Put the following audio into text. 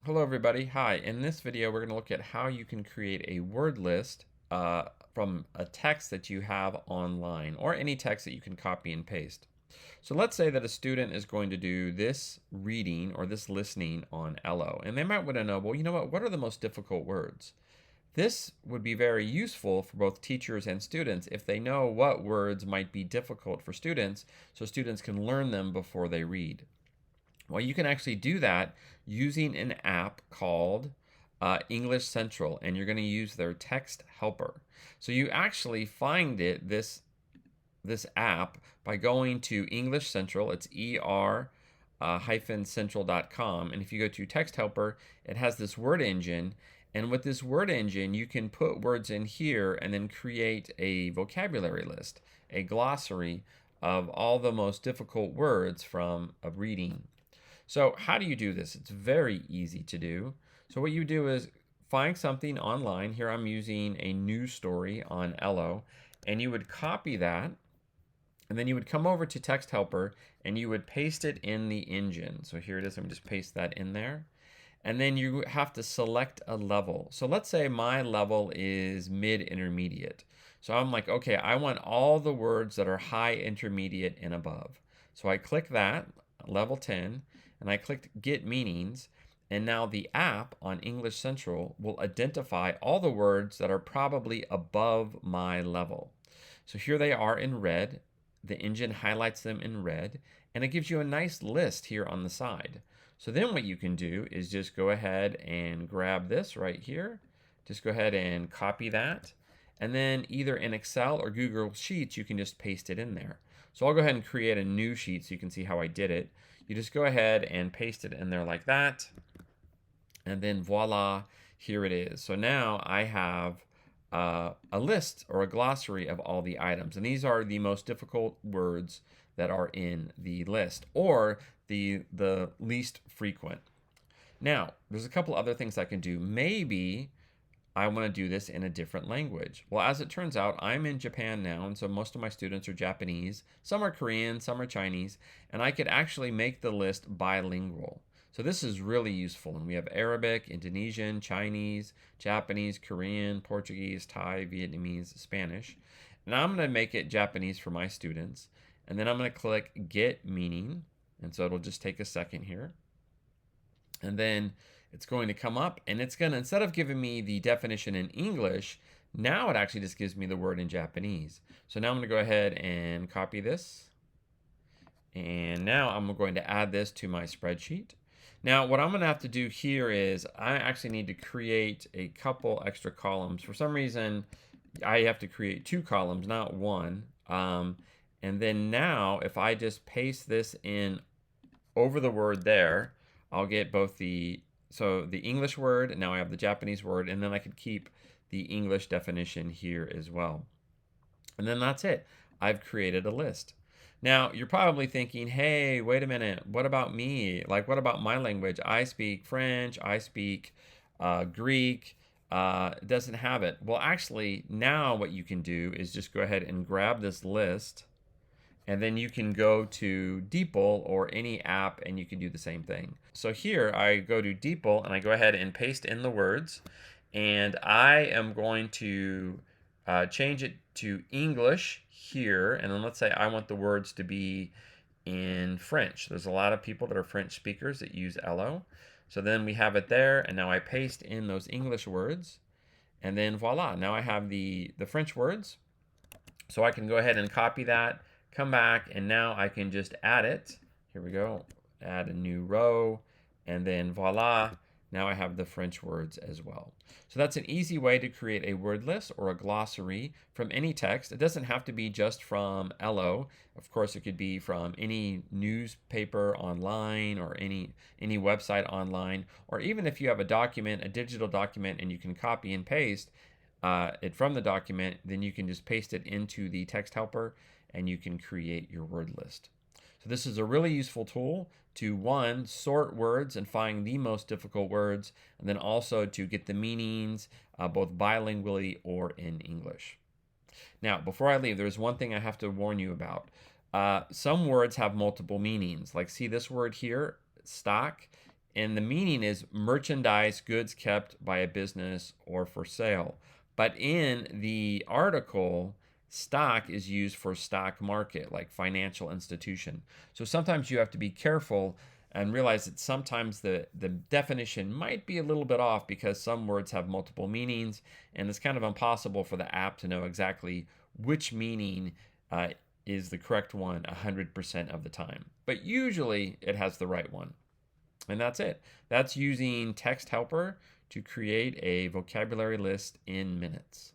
Hello everybody, hi. In this video we're going to look at how you can create a word list from a text that you have online or any text that you can copy and paste. So let's say that a student is going to do this reading or this listening on Ello, and they might want to know, well, you know what are the most difficult words? This would be very useful for both teachers and students if they know what words might be difficult for students so students can learn them before they read. Well, you can actually do that using an app called English Central, and you're going to use their text helper. So you actually find this app by going to English Central. It's central.com, and if you go to text helper, it has this word engine. And with this word engine, you can put words in here and then create a vocabulary list, a glossary of all the most difficult words from a reading. So how do you do this? It's very easy to do. So what you do is find something online. Here I'm using a news story on Ello, and you would copy that, and then you would come over to Text Helper and you would paste it in the engine. So here it is. Let me just paste that in there. And then you have to select a level. So let's say my level is mid-intermediate. So I'm like, okay, I want all the words that are high, intermediate, and above. So I click that, level 10, and I clicked Get Meanings. And now the app on English Central will identify all the words that are probably above my level. So here they are in red. The engine highlights them in red, and it gives you a nice list here on the side. So then what you can do is just go ahead and grab this right here. Just go ahead and copy that. And then either in Excel or Google Sheets, you can just paste it in there. So I'll go ahead and create a new sheet so you can see how I did it. You just go ahead and paste it in there like that. And then voila, here it is. So now I have a list or a glossary of all the items. And these are the most difficult words that are in the list, or the least frequent. Now, there's a couple other things I can do. Maybe I want to do this in a different language. Well, as it turns out, I'm in Japan now, and so most of my students are Japanese. Some are Korean, some are Chinese, and I could actually make the list bilingual. So this is really useful. And we have Arabic, Indonesian, Chinese, Japanese, Korean, Portuguese, Thai, Vietnamese, Spanish. And I'm going to make it Japanese for my students. And then I'm going to click Get Meaning. And so it'll just take a second here. And then it's going to come up, and it's going to, instead of giving me the definition in English, now it actually just gives me the word in Japanese. So now I'm going to go ahead and copy this. And now I'm going to add this to my spreadsheet. Now, what I'm going to have to do here is I actually need to create a couple extra columns. For some reason, I have to create two columns, not one. And then now, if I just paste this in over the word there, I'll get both the English word, and now I have the Japanese word, and then I could keep the English definition here as well. And then that's it. I've created a list. Now, you're probably thinking, hey, wait a minute, what about me? Like, what about my language? I speak French, I speak Greek. It doesn't have it. Well, actually, now what you can do is just go ahead and grab this list, and then you can go to DeepL or any app and you can do the same thing. So here I go to DeepL and I go ahead and paste in the words, and I am going to change it to English here, and then let's say I want the words to be in French. There's a lot of people that are French speakers that use Ello. So then we have it there, and now I paste in those English words, and then voila, now I have the French words. So I can go ahead and copy that, come back, and now I can just add it. Here we go, add a new row, and then voila, now I have the French words as well. So that's an easy way to create a word list or a glossary from any text. It doesn't have to be just from Ello. Of course, it could be from any newspaper online or any website online, or even if you have a document, a digital document, and you can copy and paste it from the document, then you can just paste it into the text helper and you can create your word list. So this is a really useful tool to, one, sort words and find the most difficult words, and then also to get the meanings both bilingually or in English. Now, before I leave, there's one thing I have to warn you about. Some words have multiple meanings. Like, see this word here, stock? And the meaning is merchandise, goods kept by a business or for sale. But in the article, stock is used for stock market, like financial institution. So sometimes you have to be careful and realize that sometimes the definition might be a little bit off because some words have multiple meanings, and it's kind of impossible for the app to know exactly which meaning is the correct one 100% of the time. But usually it has the right one. And that's it. That's using Text Helper to create a vocabulary list in minutes.